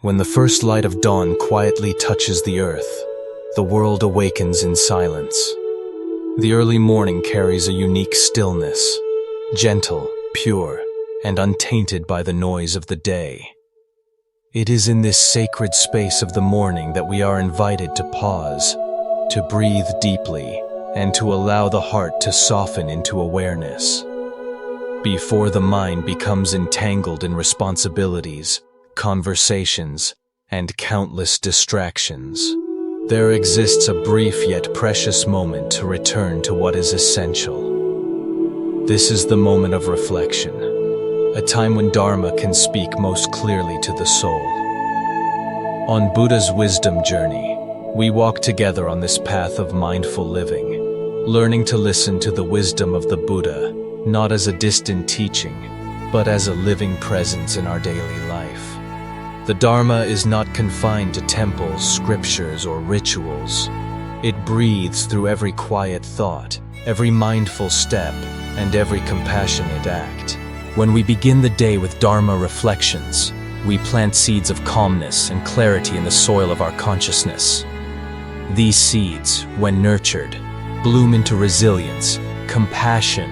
When the first light of dawn quietly touches the earth, the world awakens in silence. The early morning carries a unique stillness, gentle, pure, and untainted by the noise of the day. It is in this sacred space of the morning that we are invited to pause, to breathe deeply, and to allow the heart to soften into awareness. Before the mind becomes entangled in responsibilities, conversations, and countless distractions, there exists a brief yet precious moment to return to what is essential. This is the moment of reflection, a time when Dharma can speak most clearly to the soul. On Buddha's wisdom journey, we walk together on this path of mindful living, learning to listen to the wisdom of the Buddha, not as a distant teaching, but as a living presence in our daily life. The Dharma is not confined to temples, scriptures, or rituals. It breathes through every quiet thought, every mindful step, and every compassionate act. When we begin the day with Dharma reflections, we plant seeds of calmness and clarity in the soil of our consciousness. These seeds, when nurtured, bloom into resilience, compassion,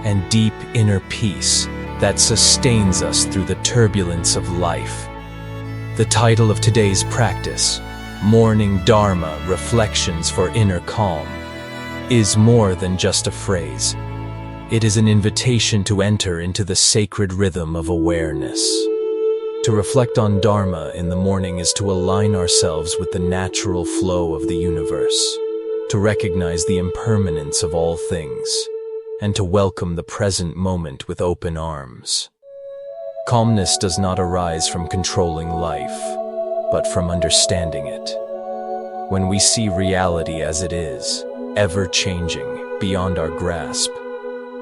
and deep inner peace that sustains us through the turbulence of life. The title of today's practice, Morning Dharma Reflections for Inner Calm, is more than just a phrase. It is an invitation to enter into the sacred rhythm of awareness. To reflect on Dharma in the morning is to align ourselves with the natural flow of the universe, to recognize the impermanence of all things, and to welcome the present moment with open arms. Calmness does not arise from controlling life, but from understanding it. When we see reality as it is, ever-changing, beyond our grasp,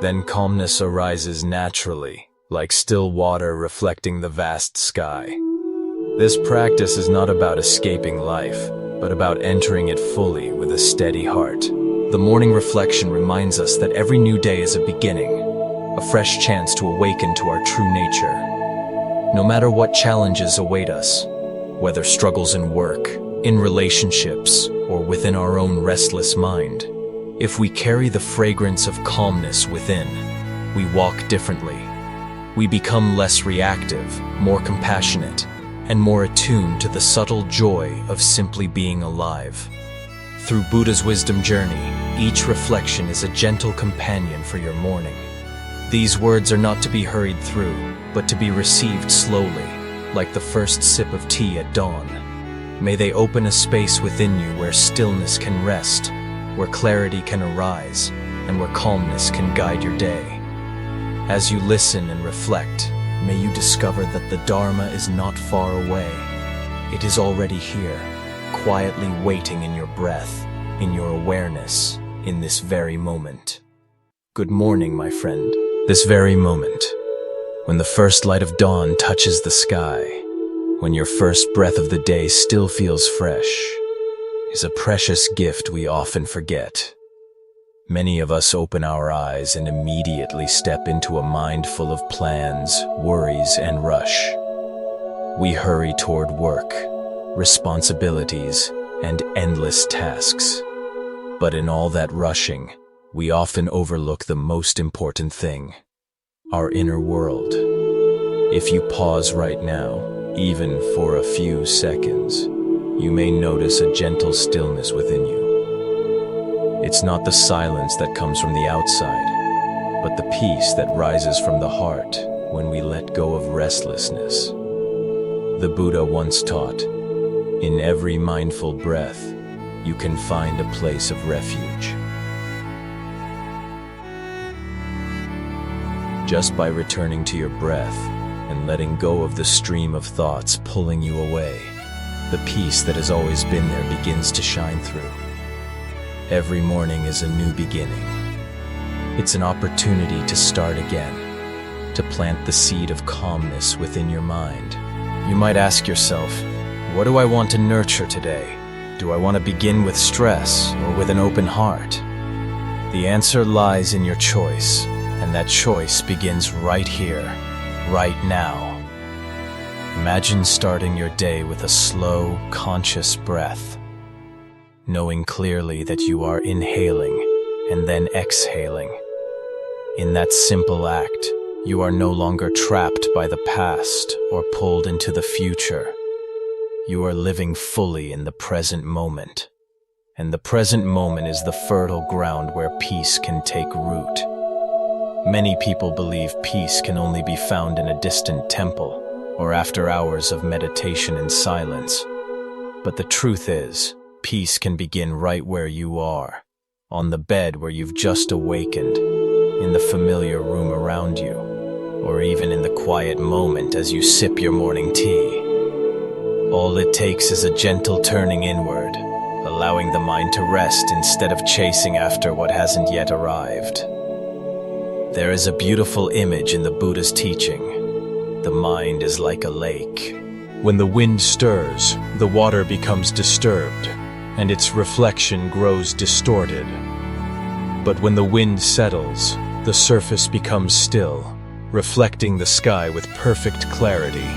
then calmness arises naturally, like still water reflecting the vast sky. This practice is not about escaping life, but about entering it fully with a steady heart. The morning reflection reminds us that every new day is a beginning, a fresh chance to awaken to our true nature. No matter what challenges await us, whether struggles in work, in relationships, or within our own restless mind, if we carry the fragrance of calmness within, we walk differently. We become less reactive, more compassionate, and more attuned to the subtle joy of simply being alive. Through Buddha's wisdom journey, each reflection is a gentle companion for your morning. These words are not to be hurried through, but to be received slowly, like the first sip of tea at dawn. May they open a space within you where stillness can rest, where clarity can arise, and where calmness can guide your day. As you listen and reflect, may you discover that the Dharma is not far away. It is already here, quietly waiting in your breath, in your awareness, in this very moment. Good morning, my friend. This very moment, when the first light of dawn touches the sky, when your first breath of the day still feels fresh, is a precious gift we often forget. Many of us open our eyes and immediately step into a mind full of plans, worries, and rush. We hurry toward work, responsibilities, and endless tasks. But in all that rushing, we often overlook the most important thing, our inner world. If you pause right now, even for a few seconds, you may notice a gentle stillness within you. It's not the silence that comes from the outside, but the peace that rises from the heart when we let go of restlessness. The Buddha once taught, in every mindful breath, you can find a place of refuge. Just by returning to your breath and letting go of the stream of thoughts pulling you away, the peace that has always been there begins to shine through. Every morning is a new beginning. It's an opportunity to start again, to plant the seed of calmness within your mind. You might ask yourself, what do I want to nurture today? Do I want to begin with stress or with an open heart? The answer lies in your choice, and that choice begins right here, right now. Imagine starting your day with a slow, conscious breath, knowing clearly that you are inhaling and then exhaling. In that simple act, you are no longer trapped by the past or pulled into the future. You are living fully in the present moment. And the present moment is the fertile ground where peace can take root. Many people believe peace can only be found in a distant temple or after hours of meditation in silence. But the truth is, peace can begin right where you are, on the bed where you've just awakened, in the familiar room around you, or even in the quiet moment as you sip your morning tea. All it takes is a gentle turning inward, allowing the mind to rest instead of chasing after what hasn't yet arrived. There is a beautiful image in the Buddhist teaching. The mind is like a lake. When the wind stirs, the water becomes disturbed, and its reflection grows distorted. But when the wind settles, the surface becomes still, reflecting the sky with perfect clarity.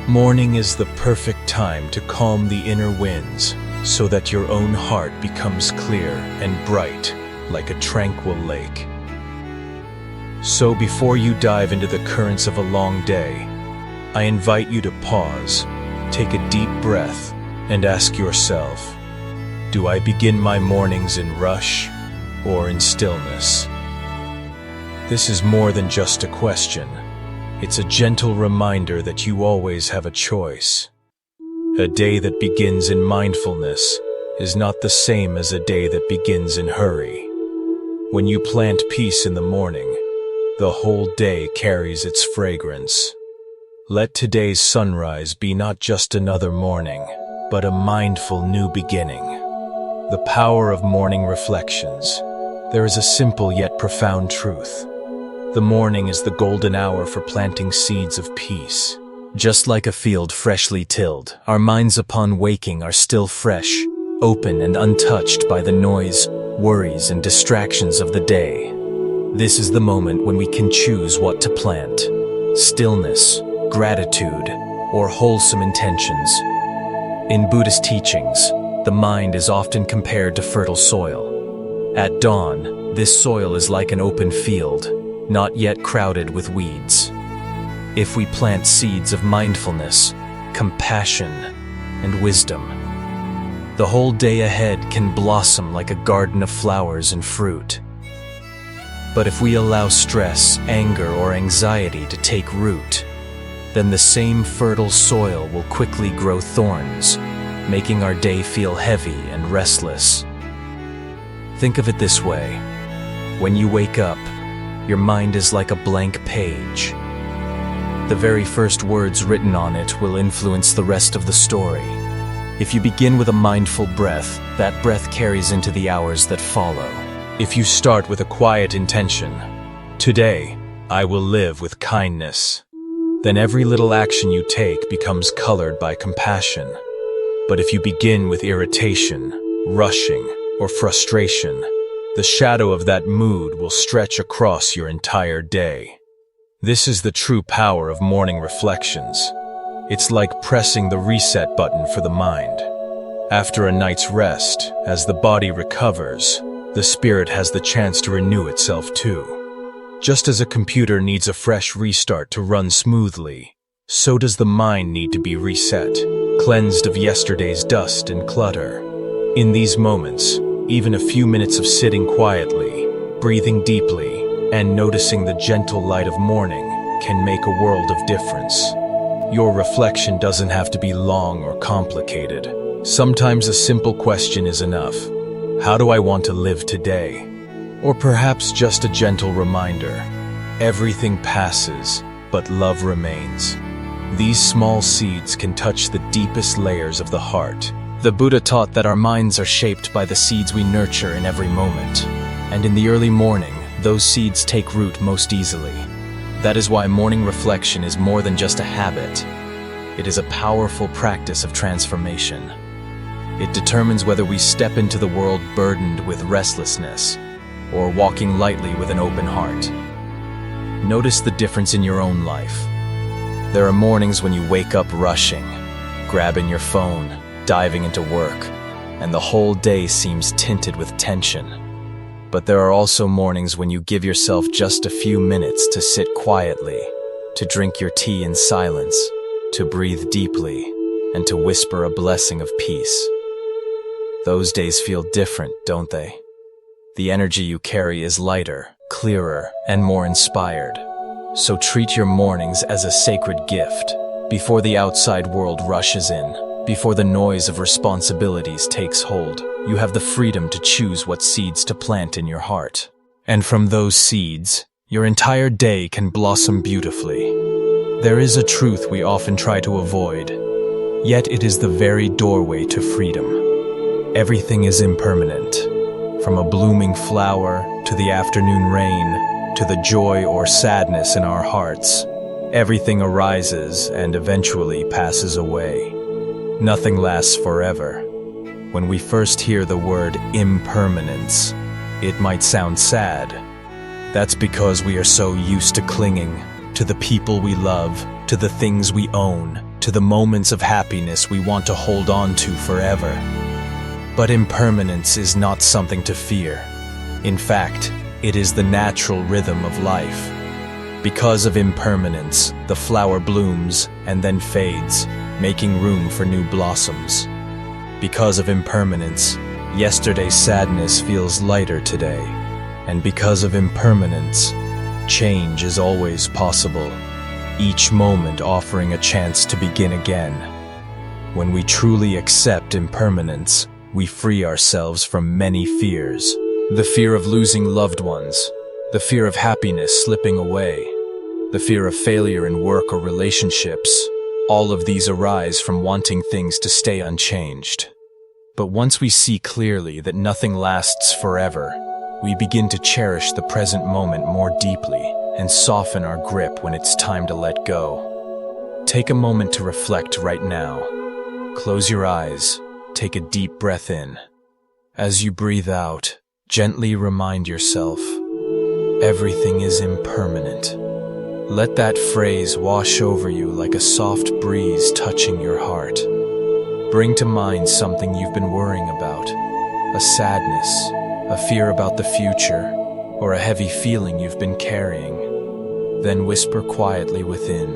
Morning is the perfect time to calm the inner winds, so that your own heart becomes clear and bright, like a tranquil lake. So before you dive into the currents of a long day, I invite you to pause, take a deep breath, and ask yourself, do I begin my mornings in rush or in stillness? This is more than just a question. It's a gentle reminder that you always have a choice. A day that begins in mindfulness is not the same as a day that begins in hurry. When you plant peace in the morning, the whole day carries its fragrance. Let today's sunrise be not just another morning, but a mindful new beginning. The power of morning reflections. There is a simple yet profound truth. The morning is the golden hour for planting seeds of peace. Just like a field freshly tilled, our minds upon waking are still fresh, open and untouched by the noise, worries, and distractions of the day. This is the moment when we can choose what to plant: stillness, gratitude, or wholesome intentions. In Buddhist teachings, the mind is often compared to fertile soil. At dawn, this soil is like an open field, not yet crowded with weeds. If we plant seeds of mindfulness, compassion, and wisdom, the whole day ahead can blossom like a garden of flowers and fruit. But if we allow stress, anger, or anxiety to take root, then the same fertile soil will quickly grow thorns, making our day feel heavy and restless. Think of it this way. When you wake up, your mind is like a blank page. The very first words written on it will influence the rest of the story. If you begin with a mindful breath, that breath carries into the hours that follow. If you start with a quiet intention, today, I will live with kindness, then every little action you take becomes colored by compassion. But if you begin with irritation, rushing, or frustration, the shadow of that mood will stretch across your entire day. This is the true power of morning reflections. It's like pressing the reset button for the mind. After a night's rest, as the body recovers, the spirit has the chance to renew itself too. Just as a computer needs a fresh restart to run smoothly, so does the mind need to be reset, cleansed of yesterday's dust and clutter. In these moments, even a few minutes of sitting quietly, breathing deeply, and noticing the gentle light of morning can make a world of difference. Your reflection doesn't have to be long or complicated. Sometimes a simple question is enough. How do I want to live today? Or perhaps just a gentle reminder. Everything passes, but love remains. These small seeds can touch the deepest layers of the heart. The Buddha taught that our minds are shaped by the seeds we nurture in every moment. And in the early morning, those seeds take root most easily. That is why morning reflection is more than just a habit. It is a powerful practice of transformation. It determines whether we step into the world burdened with restlessness or walking lightly with an open heart. Notice the difference in your own life. There are mornings when you wake up rushing, grabbing your phone, diving into work, and the whole day seems tinted with tension. But there are also mornings when you give yourself just a few minutes to sit quietly, to drink your tea in silence, to breathe deeply, and to whisper a blessing of peace. Those days feel different, don't they? The energy you carry is lighter, clearer, and more inspired. So treat your mornings as a sacred gift, before the outside world rushes in, before the noise of responsibilities takes hold. You have the freedom to choose what seeds to plant in your heart. And from those seeds, your entire day can blossom beautifully. There is a truth we often try to avoid, yet it is the very doorway to freedom. Everything is impermanent, from a blooming flower to the afternoon rain, to the joy or sadness in our hearts. Everything arises and eventually passes away. Nothing lasts forever. When we first hear the word impermanence, it might sound sad. That's because we are so used to clinging to the people we love, to the things we own, to the moments of happiness we want to hold on to forever. But impermanence is not something to fear. In fact, it is the natural rhythm of life. Because of impermanence, the flower blooms and then fades, making room for new blossoms. Because of impermanence, yesterday's sadness feels lighter today. And because of impermanence, change is always possible, each moment offering a chance to begin again. When we truly accept impermanence, we free ourselves from many fears. The fear of losing loved ones, the fear of happiness slipping away, the fear of failure in work or relationships. All of these arise from wanting things to stay unchanged. But once we see clearly that nothing lasts forever, we begin to cherish the present moment more deeply and soften our grip when it's time to let go. Take a moment to reflect right now. Close your eyes, take a deep breath in. As you breathe out, gently remind yourself, everything is impermanent. Let that phrase wash over you like a soft breeze touching your heart. Bring to mind something you've been worrying about, a sadness, a fear about the future, or a heavy feeling you've been carrying. Then whisper quietly within,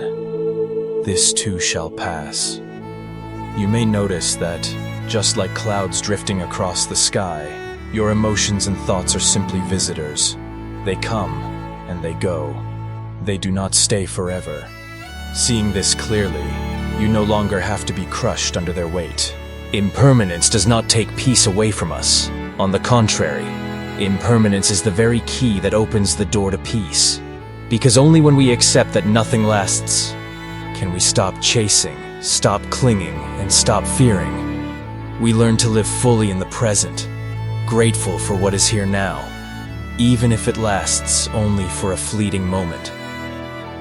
"This too shall pass." You may notice that, just like clouds drifting across the sky, your emotions and thoughts are simply visitors. They come and they go. They do not stay forever. Seeing this clearly, you no longer have to be crushed under their weight. Impermanence does not take peace away from us. On the contrary, impermanence is the very key that opens the door to peace. Because only when we accept that nothing lasts, can we stop chasing, stop clinging, and stop fearing. We learn to live fully in the present, grateful for what is here now, even if it lasts only for a fleeting moment.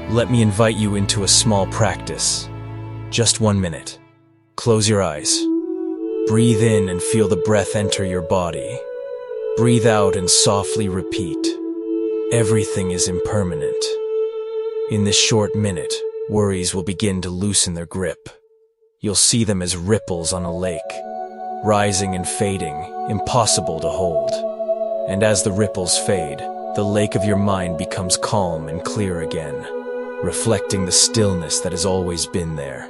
Let me invite you into a small practice. Just 1 minute. Close your eyes. Breathe in and feel the breath enter your body. Breathe out and softly repeat, "Everything is impermanent." In this short minute, worries will begin to loosen their grip. You'll see them as ripples on a lake, rising and fading, impossible to hold. And as the ripples fade, the lake of your mind becomes calm and clear again, reflecting the stillness that has always been there.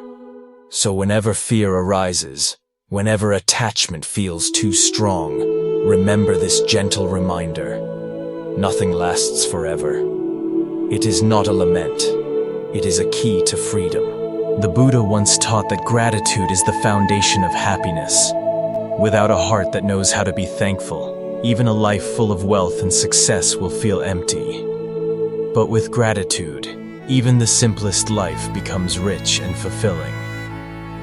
So whenever fear arises, whenever attachment feels too strong, remember this gentle reminder. Nothing lasts forever. It is not a lament. It is a key to freedom. The Buddha once taught that gratitude is the foundation of happiness. Without a heart that knows how to be thankful, even a life full of wealth and success will feel empty. But with gratitude, even the simplest life becomes rich and fulfilling.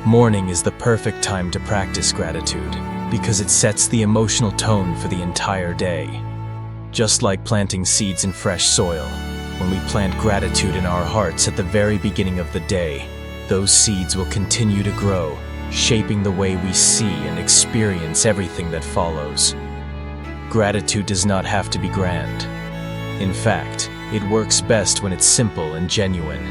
Morning is the perfect time to practice gratitude because it sets the emotional tone for the entire day. Just like planting seeds in fresh soil, when we plant gratitude in our hearts at the very beginning of the day, those seeds will continue to grow, shaping the way we see and experience everything that follows. Gratitude does not have to be grand. In fact, it works best when it's simple and genuine.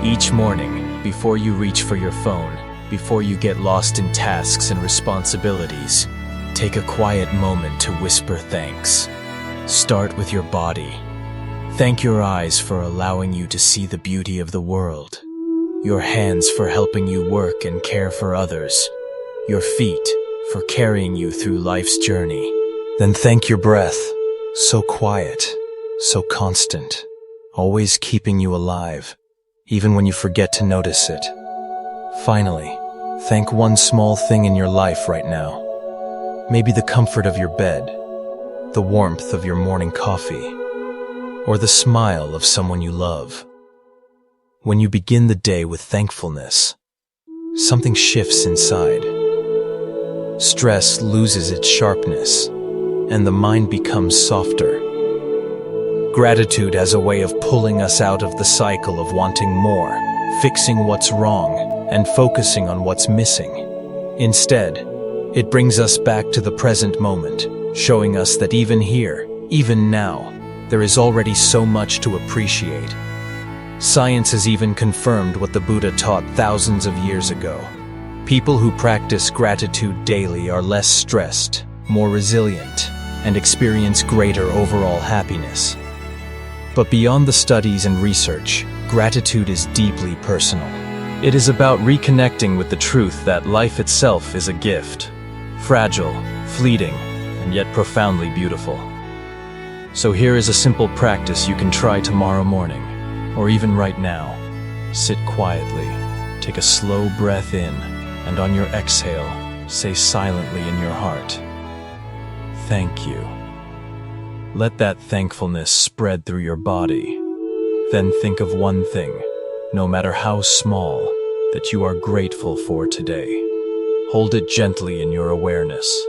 Each morning, before you reach for your phone, before you get lost in tasks and responsibilities, take a quiet moment to whisper thanks. Start with your body. Thank your eyes for allowing you to see the beauty of the world, your hands for helping you work and care for others, your feet for carrying you through life's journey. Then thank your breath, so quiet, so constant, always keeping you alive, even when you forget to notice it. Finally, thank one small thing in your life right now. Maybe the comfort of your bed, the warmth of your morning coffee, or the smile of someone you love. When you begin the day with thankfulness, something shifts inside. Stress loses its sharpness, and the mind becomes softer. Gratitude has a way of pulling us out of the cycle of wanting more, fixing what's wrong, and focusing on what's missing. Instead, it brings us back to the present moment, showing us that even here, even now, there is already so much to appreciate. Science has even confirmed what the Buddha taught thousands of years ago. People who practice gratitude daily are less stressed, more resilient, and experience greater overall happiness. But beyond the studies and research, gratitude is deeply personal. It is about reconnecting with the truth that life itself is a gift, fragile, fleeting, and yet profoundly beautiful. So here is a simple practice you can try tomorrow morning, or even right now. Sit quietly, take a slow breath in, and on your exhale, say silently in your heart, "Thank you." Let that thankfulness spread through your body. Then think of one thing, no matter how small, that you are grateful for today. Hold it gently in your awareness,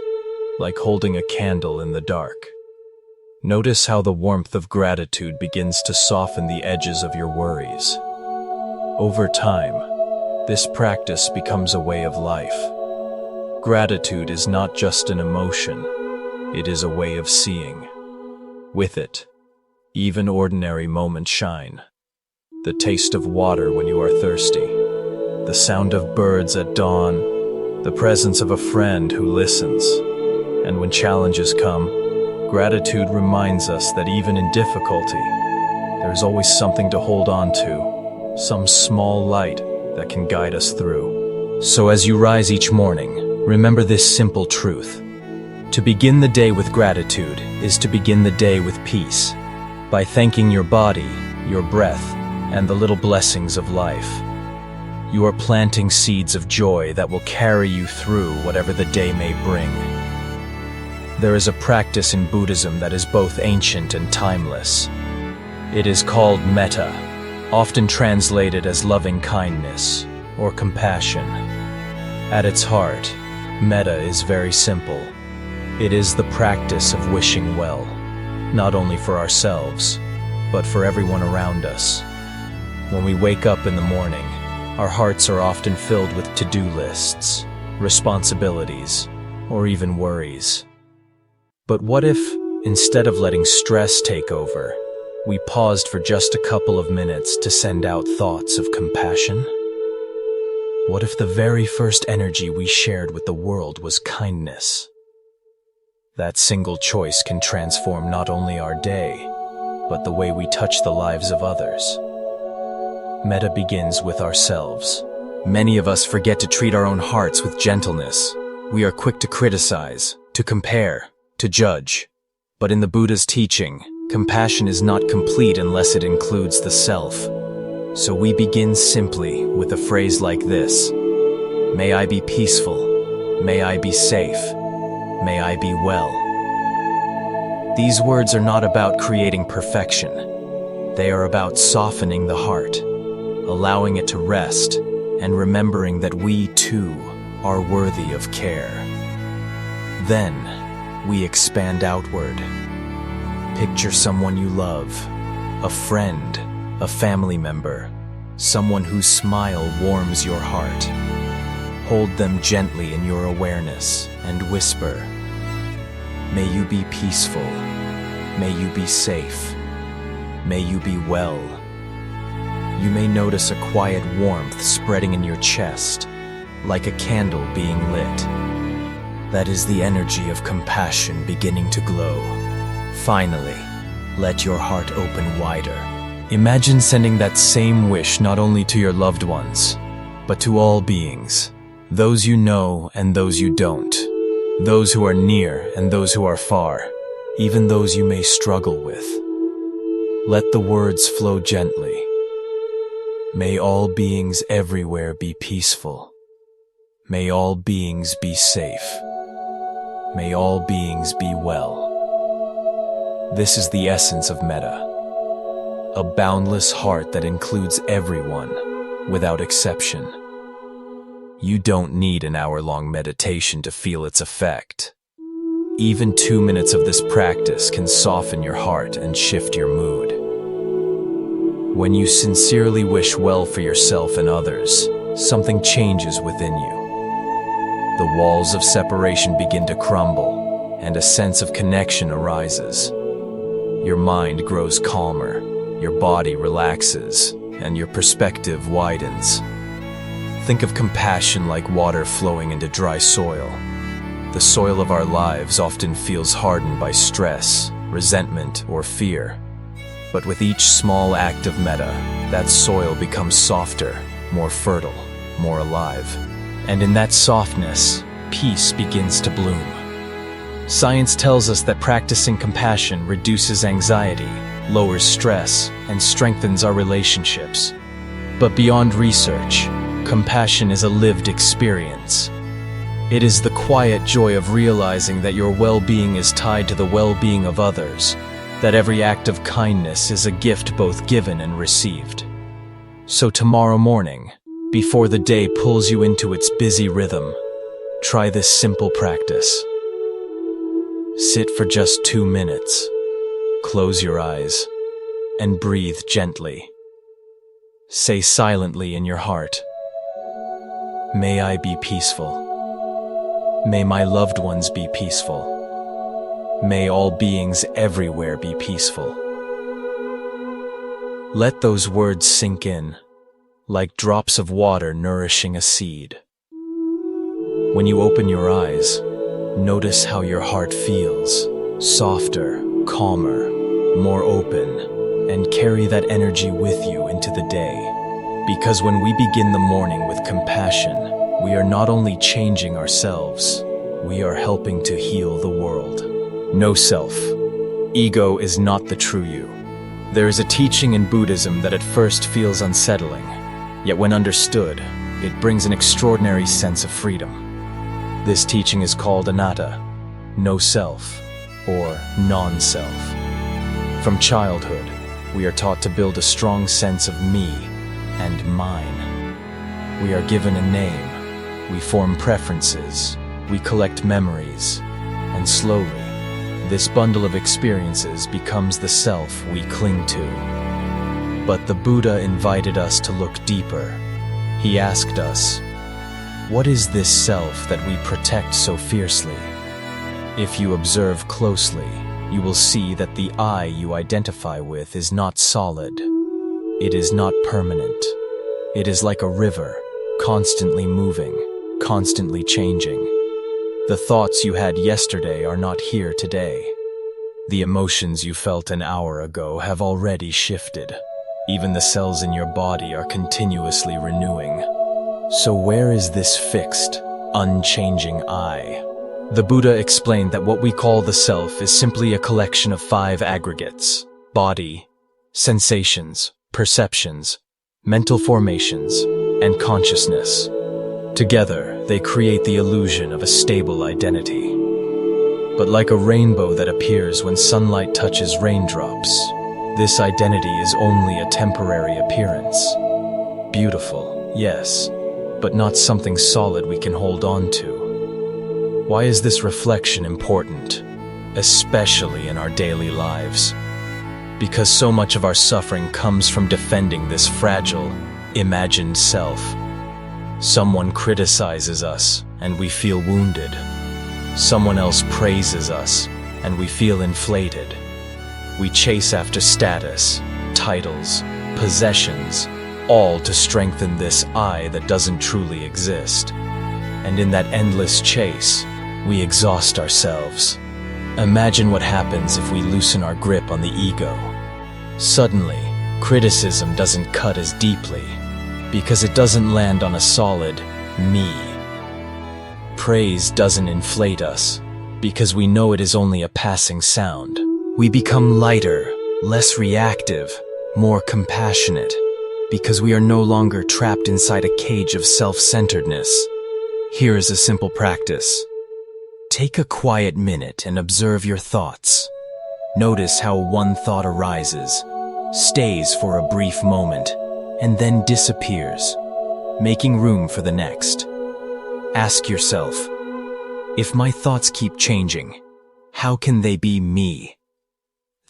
like holding a candle in the dark. Notice how the warmth of gratitude begins to soften the edges of your worries. Over time, this practice becomes a way of life. Gratitude is not just an emotion, it is a way of seeing. With it, even ordinary moments shine. The taste of water when you are thirsty, the sound of birds at dawn, the presence of a friend who listens. And when challenges come, gratitude reminds us that even in difficulty, there is always something to hold on to, some small light that can guide us through. So as you rise each morning, remember this simple truth. To begin the day with gratitude is to begin the day with peace, by thanking your body, your breath, and the little blessings of life. You are planting seeds of joy that will carry you through whatever the day may bring. There is a practice in Buddhism that is both ancient and timeless. It is called metta, often translated as loving kindness or compassion. At its heart, metta is very simple. It is the practice of wishing well, not only for ourselves, but for everyone around us. When we wake up in the morning, our hearts are often filled with to-do lists, responsibilities, or even worries. But what if, instead of letting stress take over, we paused for just a couple of minutes to send out thoughts of compassion? What if the very first energy we shared with the world was kindness? That single choice can transform not only our day, but the way we touch the lives of others. Metta begins with ourselves. Many of us forget to treat our own hearts with gentleness. We are quick to criticize, to compare, to judge. But in the Buddha's teaching, compassion is not complete unless it includes the self. So we begin simply with a phrase like this: "May I be peaceful. May I be safe. May I be well." These words are not about creating perfection. They are about softening the heart, allowing it to rest, and remembering that we too are worthy of care. Then, we expand outward. Picture someone you love, a friend, a family member, someone whose smile warms your heart. Hold them gently in your awareness and whisper, "May you be peaceful. May you be safe. May you be well." you may notice a quiet warmth spreading in your chest, like a candle being lit. That is the energy of compassion beginning to glow. Finally, let your heart open wider. Imagine sending that same wish not only to your loved ones, but to all beings, those you know and those you don't, those who are near and those who are far, even those you may struggle with. Let the words flow gently. May all beings everywhere be peaceful. May all beings be safe. May all beings be well. This is the essence of metta, a boundless heart that includes everyone, without exception. You don't need an hour-long meditation to feel its effect. Even 2 minutes of this practice can soften your heart and shift your mood. When you sincerely wish well for yourself and others, something changes within you. The walls of separation begin to crumble, and a sense of connection arises. Your mind grows calmer, your body relaxes, and your perspective widens. Think of compassion like water flowing into dry soil. The soil of our lives often feels hardened by stress, resentment, or fear. But with each small act of metta, that soil becomes softer, more fertile, more alive. And in that softness, peace begins to bloom. Science tells us that practicing compassion reduces anxiety, lowers stress, and strengthens our relationships. But beyond research, compassion is a lived experience. It is the quiet joy of realizing that your well-being is tied to the well-being of others, that every act of kindness is a gift both given and received. So tomorrow morning, before the day pulls you into its busy rhythm, try this simple practice. Sit for just 2 minutes, close your eyes, and breathe gently. Say silently in your heart, "May I be peaceful. May my loved ones be peaceful. May all beings everywhere be peaceful." Let those words sink in, like drops of water nourishing a seed. When you open your eyes, notice how your heart feels, softer, calmer, more open, and carry that energy with you into the day. Because when we begin the morning with compassion, we are not only changing ourselves, we are helping to heal the world. No self. Ego is not the true you. There is a teaching in Buddhism that at first feels unsettling, yet when understood, it brings an extraordinary sense of freedom. This teaching is called anatta, no self, or non-self. From childhood, we are taught to build a strong sense of me and mine. We are given a name, we form preferences, we collect memories, and slowly, this bundle of experiences becomes the self we cling to. But the Buddha invited us to look deeper. He asked us, what is this self that we protect so fiercely? If you observe closely, you will see that the I you identify with is not solid. It is not permanent. It is like a river, constantly moving, constantly changing. The thoughts you had yesterday are not here today. The emotions you felt an hour ago have already shifted. Even the cells in your body are continuously renewing. So where is this fixed, unchanging I? The Buddha explained that what we call the self is simply a collection of 5 aggregates: body, sensations, perceptions, mental formations, and consciousness. Together, they create the illusion of a stable identity. But like a rainbow that appears when sunlight touches raindrops, this identity is only a temporary appearance. Beautiful, yes, but not something solid we can hold on to. Why is this reflection important, especially in our daily lives? Because so much of our suffering comes from defending this fragile, imagined self. Someone criticizes us, and we feel wounded. Someone else praises us, and we feel inflated. We chase after status, titles, possessions, all to strengthen this I that doesn't truly exist. And in that endless chase, we exhaust ourselves. Imagine what happens if we loosen our grip on the ego. Suddenly, criticism doesn't cut as deeply, because it doesn't land on a solid me. Praise doesn't inflate us, because we know it is only a passing sound. We become lighter, less reactive, more compassionate, because we are no longer trapped inside a cage of self-centeredness. Here is a simple practice. Take a quiet minute and observe your thoughts. Notice how one thought arises, stays for a brief moment, and then disappears, making room for the next. Ask yourself, if my thoughts keep changing, how can they be me?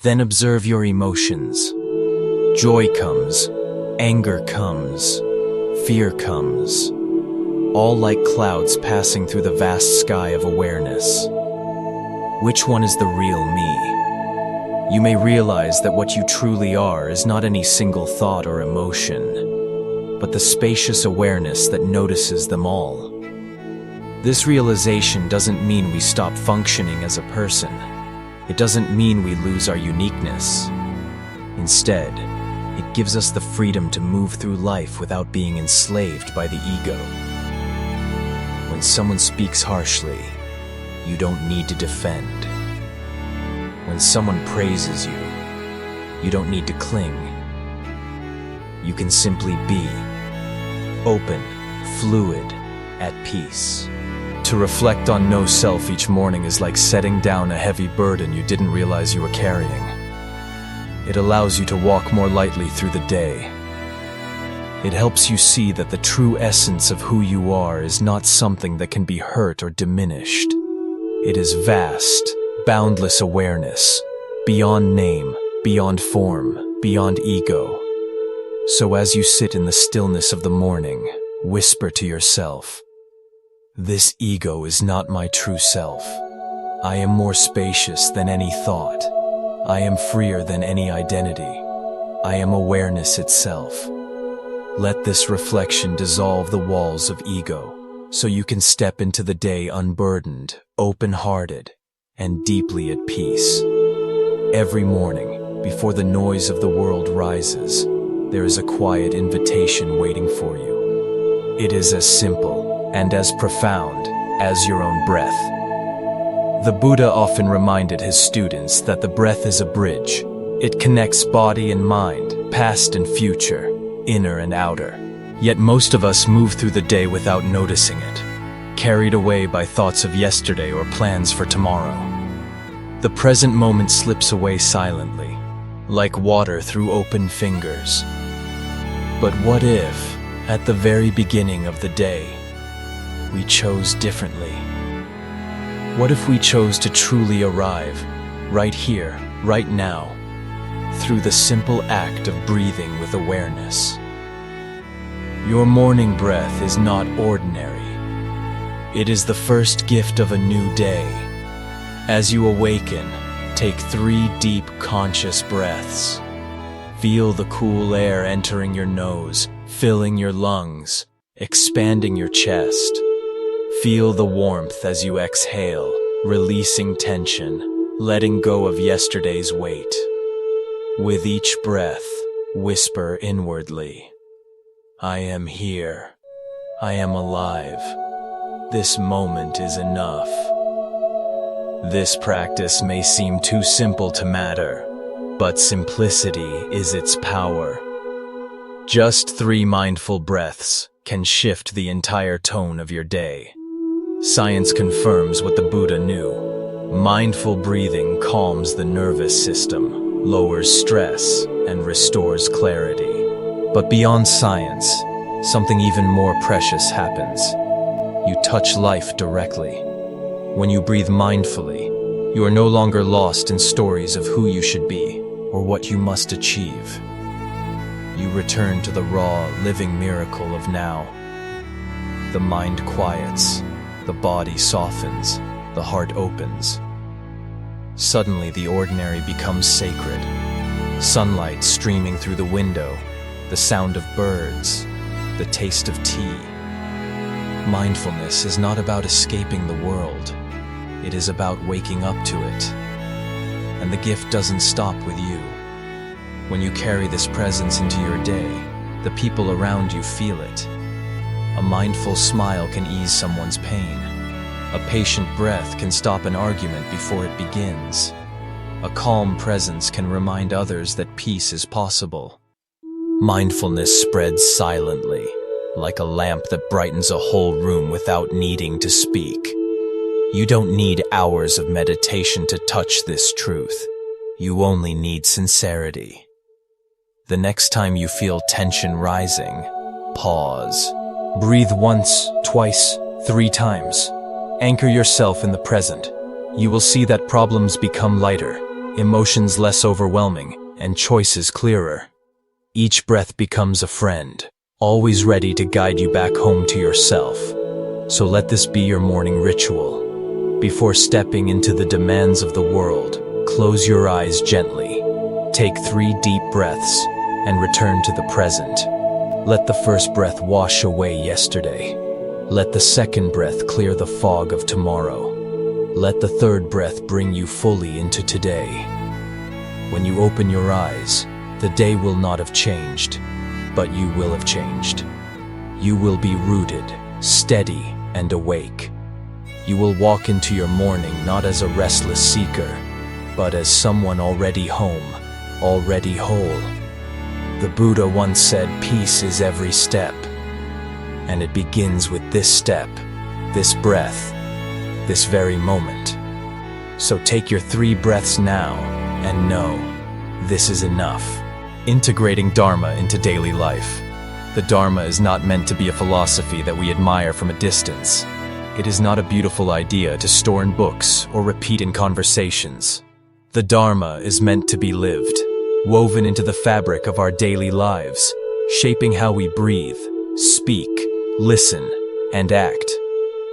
Then observe your emotions. Joy comes, anger comes, fear comes, all like clouds passing through the vast sky of awareness. Which one is the real me? You may realize that what you truly are is not any single thought or emotion, but the spacious awareness that notices them all. This realization doesn't mean we stop functioning as a person. It doesn't mean we lose our uniqueness. Instead, it gives us the freedom to move through life without being enslaved by the ego. When someone speaks harshly, you don't need to defend. When someone praises you, you don't need to cling. You can simply be open, fluid, at peace. To reflect on no self each morning is like setting down a heavy burden you didn't realize you were carrying. It allows you to walk more lightly through the day. It helps you see that the true essence of who you are is not something that can be hurt or diminished. It is vast, boundless awareness, beyond name, beyond form, beyond ego. So as you sit in the stillness of the morning, whisper to yourself, "This ego is not my true self. I am more spacious than any thought. I am freer than any identity. I am awareness itself." Let this reflection dissolve the walls of ego, so you can step into the day unburdened, open-hearted, and deeply at peace. Every morning, before the noise of the world rises, there is a quiet invitation waiting for you. It is as simple and as profound as your own breath. The Buddha often reminded his students that the breath is a bridge. It connects body and mind, past and future, inner and outer. Yet most of us move through the day without noticing it, carried away by thoughts of yesterday or plans for tomorrow. The present moment slips away silently, like water through open fingers. But what if, at the very beginning of the day, we chose differently? What if we chose to truly arrive, right here, right now, through the simple act of breathing with awareness? Your morning breath is not ordinary. It is the first gift of a new day. As you awaken, take 3 deep conscious breaths. Feel the cool air entering your nose, filling your lungs, expanding your chest. Feel the warmth as you exhale, releasing tension, letting go of yesterday's weight. With each breath, whisper inwardly, "I am here. I am alive. This moment is enough." This practice may seem too simple to matter, but simplicity is its power. Just 3 mindful breaths can shift the entire tone of your day. Science confirms what the Buddha knew. Mindful breathing calms the nervous system, lowers stress, and restores clarity. But beyond science, something even more precious happens. You touch life directly. When you breathe mindfully, you are no longer lost in stories of who you should be or what you must achieve. You return to the raw, living miracle of now. The mind quiets, the body softens, the heart opens. Suddenly the ordinary becomes sacred. Sunlight streaming through the window, the sound of birds, the taste of tea. Mindfulness is not about escaping the world. It is about waking up to it. And the gift doesn't stop with you. When you carry this presence into your day, the people around you feel it. A mindful smile can ease someone's pain. A patient breath can stop an argument before it begins. A calm presence can remind others that peace is possible. Mindfulness spreads silently, like a lamp that brightens a whole room without needing to speak. You don't need hours of meditation to touch this truth. You only need sincerity. The next time you feel tension rising, pause. Breathe once, twice, 3 times. Anchor yourself in the present. You will see that problems become lighter, emotions less overwhelming, and choices clearer. Each breath becomes a friend, always ready to guide you back home to yourself. So let this be your morning ritual. Before stepping into the demands of the world, close your eyes gently. Take 3 deep breaths and return to the present. Let the first breath wash away yesterday. Let the second breath clear the fog of tomorrow. Let the third breath bring you fully into today. When you open your eyes, the day will not have changed, but you will have changed. You will be rooted, steady, and awake. You will walk into your morning not as a restless seeker, but as someone already home, already whole. The Buddha once said, "Peace is every step." And it begins with this step, this breath, this very moment. So take your 3 breaths now and know this is enough. Integrating Dharma into daily life. The Dharma is not meant to be a philosophy that we admire from a distance. It is not a beautiful idea to store in books or repeat in conversations. The Dharma is meant to be lived, woven into the fabric of our daily lives, shaping how we breathe, speak, listen, and act.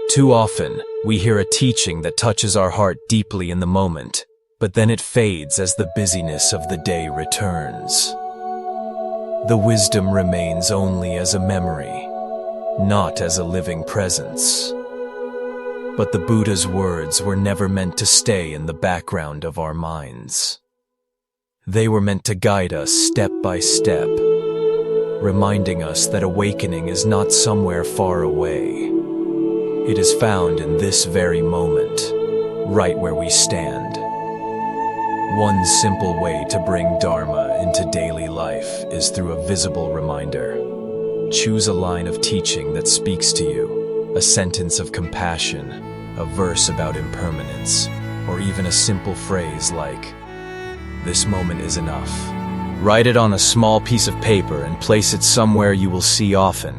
Too often, we hear a teaching that touches our heart deeply in the moment, but then it fades as the busyness of the day returns. The wisdom remains only as a memory, not as a living presence. But the Buddha's words were never meant to stay in the background of our minds. They were meant to guide us step by step, reminding us that awakening is not somewhere far away. It is found in this very moment, right where we stand. One simple way to bring Dharma into daily life is through a visible reminder. Choose a line of teaching that speaks to you, a sentence of compassion, a verse about impermanence, or even a simple phrase like, "This moment is enough." Write it on a small piece of paper and place it somewhere you will see often.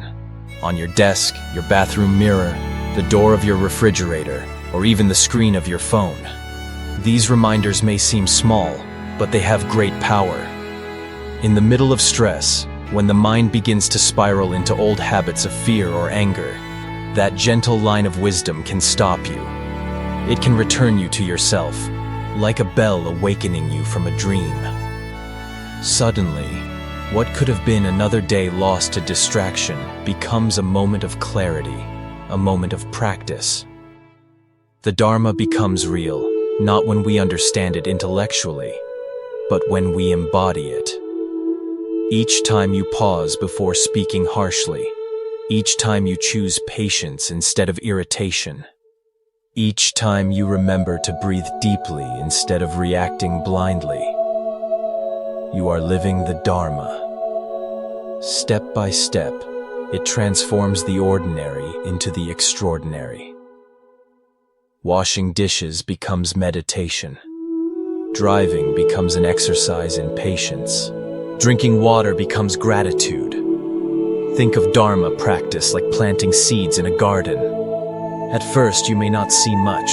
On your desk, your bathroom mirror, the door of your refrigerator, or even the screen of your phone. These reminders may seem small, but they have great power. In the middle of stress, when the mind begins to spiral into old habits of fear or anger, that gentle line of wisdom can stop you. It can return you to yourself, like a bell awakening you from a dream. Suddenly, what could have been another day lost to distraction becomes a moment of clarity, a moment of practice. The Dharma becomes real, not when we understand it intellectually, but when we embody it. Each time you pause before speaking harshly, each time you choose patience instead of irritation, each time you remember to breathe deeply instead of reacting blindly, you are living the Dharma. Step by step, it transforms the ordinary into the extraordinary. Washing dishes becomes meditation. Driving becomes an exercise in patience. Drinking water becomes gratitude. Think of Dharma practice like planting seeds in a garden. At first, you may not see much.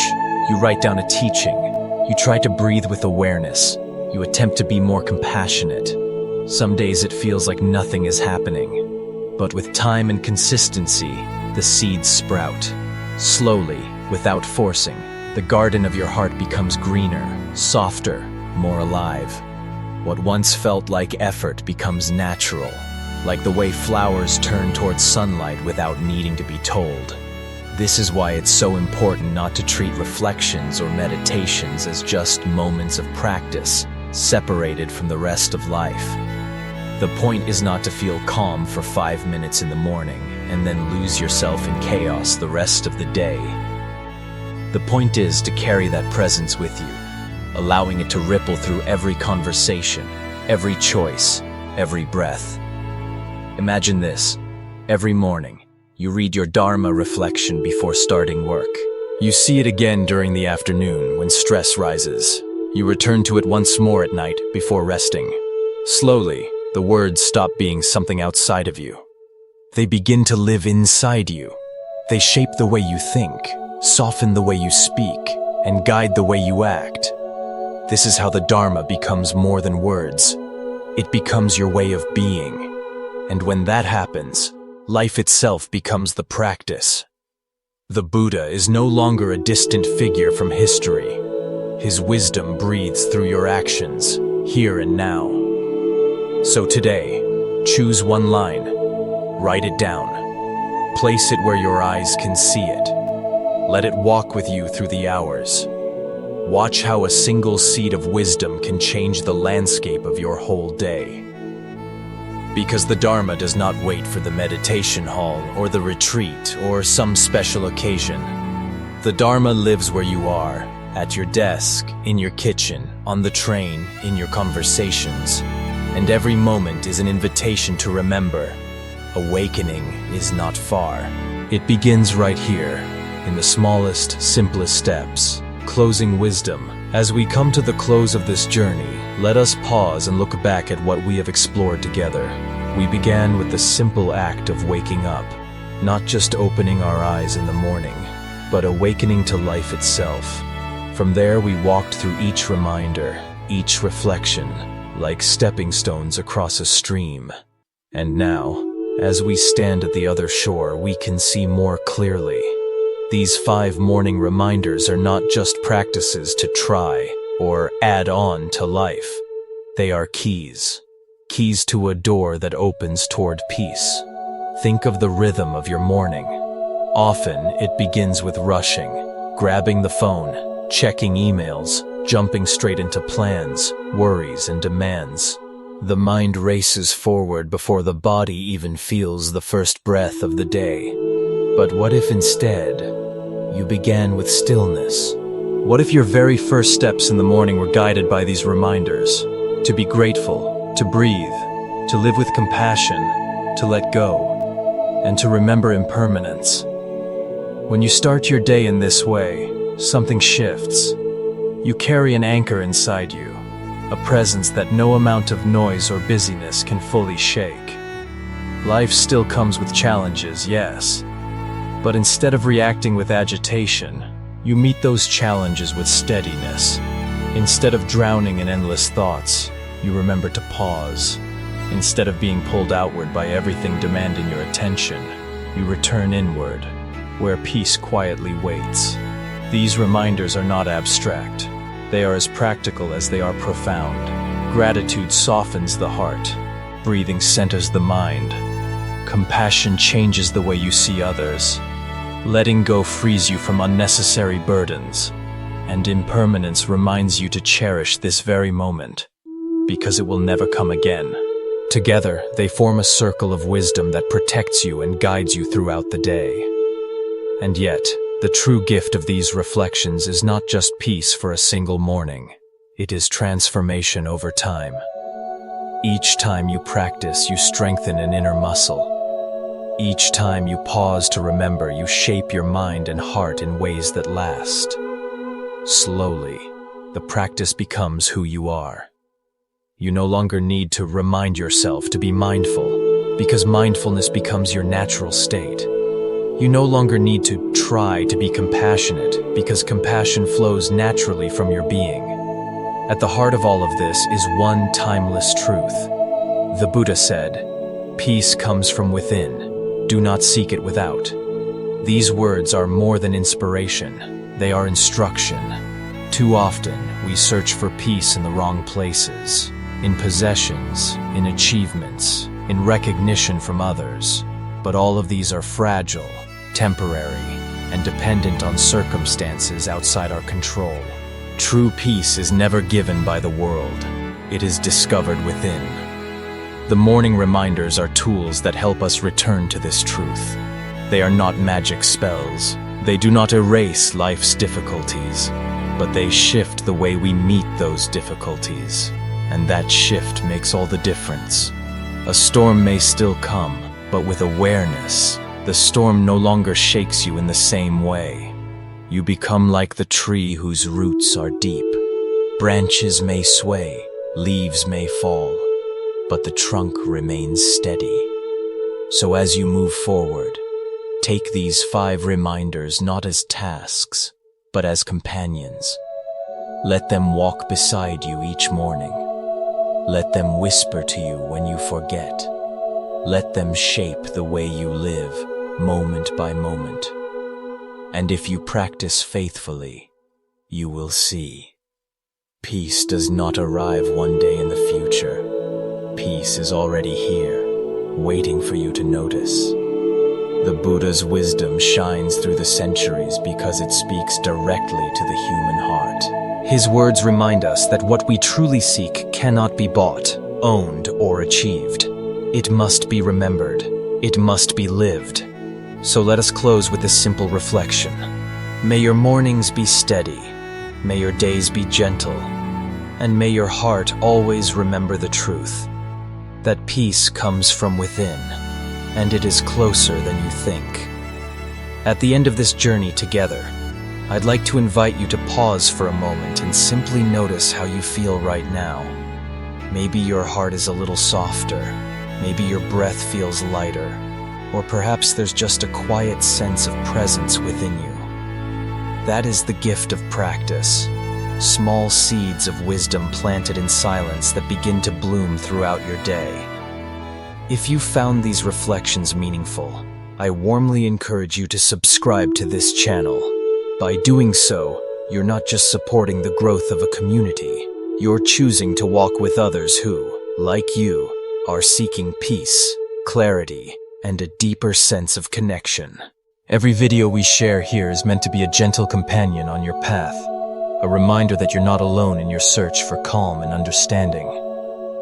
You write down a teaching. You try to breathe with awareness. You attempt to be more compassionate. Some days it feels like nothing is happening. But with time and consistency, the seeds sprout. Slowly, without forcing, the garden of your heart becomes greener, softer, more alive. What once felt like effort becomes natural. like the way flowers turn towards sunlight without needing to be told. This is why it's so important not to treat reflections or meditations as just moments of practice, separated from the rest of life. The point is not to feel calm for 5 minutes in the morning and then lose yourself in chaos the rest of the day. The point is to carry that presence with you, allowing it to ripple through every conversation, every choice, every breath. Imagine this. Every morning, you read your Dharma reflection before starting work. You see it again during the afternoon when stress rises. You return to it once more at night before resting. Slowly, the words stop being something outside of you. They begin to live inside you. They shape the way you think, soften the way you speak, and guide the way you act. This is how the Dharma becomes more than words. It becomes your way of being. And when that happens, life itself becomes the practice. The Buddha is no longer a distant figure from history. His wisdom breathes through your actions, here and now. So today, choose one line, write it down, place it where your eyes can see it. Let it walk with you through the hours. Watch how a single seed of wisdom can change the landscape of your whole day. Because the Dharma does not wait for the meditation hall or the retreat or some special occasion. The Dharma lives where you are, at your desk, in your kitchen, on the train, in your conversations. And every moment is an invitation to remember, awakening is not far. It begins right here, in the smallest, simplest steps. Closing wisdom. As we come to the close of this journey, let us pause and look back at what we have explored together. We began with the simple act of waking up, not just opening our eyes in the morning, but awakening to life itself. From there, we walked through each reminder, each reflection, like stepping stones across a stream. And now, as we stand at the other shore, we can see more clearly. These 5 morning reminders are not just practices to try or add on to life. They are keys. Keys to a door that opens toward peace. Think of the rhythm of your morning. Often, it begins with rushing, grabbing the phone, checking emails, jumping straight into plans, worries, and demands. The mind races forward before the body even feels the first breath of the day. But what if instead, you began with stillness? What if your very first steps in the morning were guided by these reminders? To be grateful, to breathe, to live with compassion, to let go, and to remember impermanence. When you start your day in this way, something shifts. You carry an anchor inside you, a presence that no amount of noise or busyness can fully shake. Life still comes with challenges, yes. But instead of reacting with agitation, you meet those challenges with steadiness. Instead of drowning in endless thoughts, you remember to pause. Instead of being pulled outward by everything demanding your attention, you return inward, where peace quietly waits. These reminders are not abstract. They are as practical as they are profound. Gratitude softens the heart. Breathing centers the mind. Compassion changes the way you see others. Letting go frees you from unnecessary burdens, and impermanence reminds you to cherish this very moment, because it will never come again. Together, they form a circle of wisdom that protects you and guides you throughout the day. And yet, the true gift of these reflections is not just peace for a single morning. It is transformation over time. Each time you practice, you strengthen an inner muscle. Each time you pause to remember, you shape your mind and heart in ways that last. Slowly, the practice becomes who you are. You no longer need to remind yourself to be mindful, because mindfulness becomes your natural state. You no longer need to try to be compassionate, because compassion flows naturally from your being. At the heart of all of this is one timeless truth. The Buddha said, "Peace comes from within. Do not seek it without." These words are more than inspiration. They are instruction. Too often, we search for peace in the wrong places, in possessions, in achievements, in recognition from others, but all of these are fragile, temporary, and dependent on circumstances outside our control. True peace is never given by the world. It is discovered within. The morning reminders are tools that help us return to this truth. They are not magic spells. They do not erase life's difficulties, but they shift the way we meet those difficulties. And that shift makes all the difference. A storm may still come, but with awareness, the storm no longer shakes you in the same way. You become like the tree whose roots are deep. Branches may sway, leaves may fall, but the trunk remains steady. So as you move forward, take these 5 reminders not as tasks, but as companions. Let them walk beside you each morning. Let them whisper to you when you forget. Let them shape the way you live, moment by moment. And if you practice faithfully, you will see. Peace does not arrive one day in the future. Peace is already here, waiting for you to notice. The Buddha's wisdom shines through the centuries because it speaks directly to the human heart. His words remind us that what we truly seek cannot be bought, owned, or achieved. It must be remembered. It must be lived. So let us close with this simple reflection. May your mornings be steady. May your days be gentle. And may your heart always remember the truth, that peace comes from within, and it is closer than you think. At the end of this journey together, I'd like to invite you to pause for a moment and simply notice how you feel right now. Maybe your heart is a little softer, maybe your breath feels lighter, or perhaps there's just a quiet sense of presence within you. That is the gift of practice. Small seeds of wisdom planted in silence that begin to bloom throughout your day. If you found these reflections meaningful, I warmly encourage you to subscribe to this channel. By doing so, you're not just supporting the growth of a community, you're choosing to walk with others who, like you, are seeking peace, clarity, and a deeper sense of connection. Every video we share here is meant to be a gentle companion on your path, a reminder that you're not alone in your search for calm and understanding.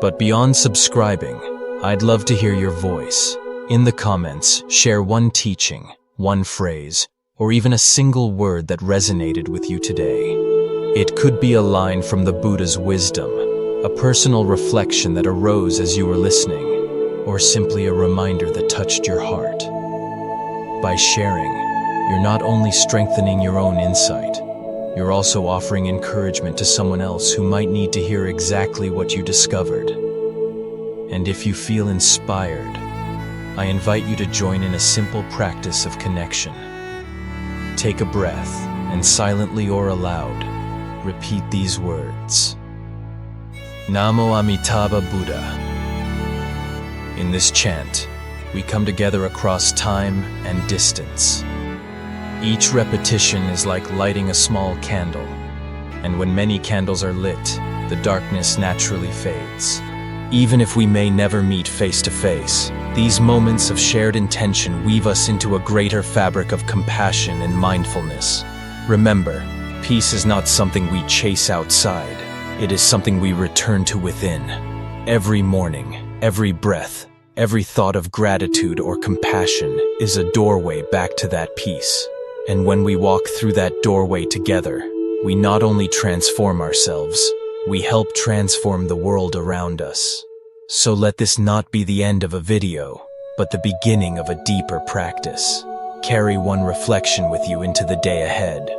But beyond subscribing, I'd love to hear your voice. In the comments, share one teaching, one phrase, or even a single word that resonated with you today. It could be a line from the Buddha's wisdom, a personal reflection that arose as you were listening, or simply a reminder that touched your heart. By sharing, you're not only strengthening your own insight, you're also offering encouragement to someone else who might need to hear exactly what you discovered. And if you feel inspired, I invite you to join in a simple practice of connection. Take a breath and silently or aloud, repeat these words. Namo Amitabha Buddha. In this chant, we come together across time and distance. Each repetition is like lighting a small candle, and when many candles are lit, the darkness naturally fades. Even if we may never meet face to face, these moments of shared intention weave us into a greater fabric of compassion and mindfulness. Remember, peace is not something we chase outside. It is something we return to within. Every morning, every breath, every thought of gratitude or compassion is a doorway back to that peace. And when we walk through that doorway together, we not only transform ourselves, we help transform the world around us. So let this not be the end of a video, but the beginning of a deeper practice. Carry one reflection with you into the day ahead.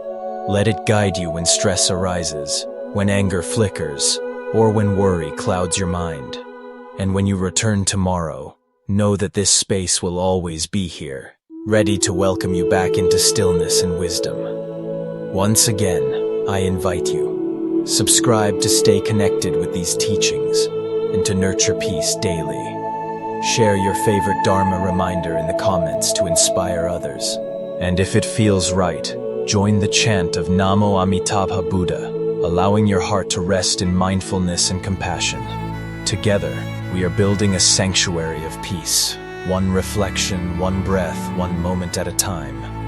Let it guide you when stress arises, when anger flickers, or when worry clouds your mind. And when you return tomorrow, know that this space will always be here, ready to welcome you back into stillness and wisdom. Once again, I invite you, subscribe to stay connected with these teachings and to nurture peace daily. Share your favorite Dharma reminder in the comments to inspire others. And if it feels right, join the chant of Namo Amitabha Buddha, allowing your heart to rest in mindfulness and compassion. Together, We are building a sanctuary of peace, one reflection, one breath, one moment at a time.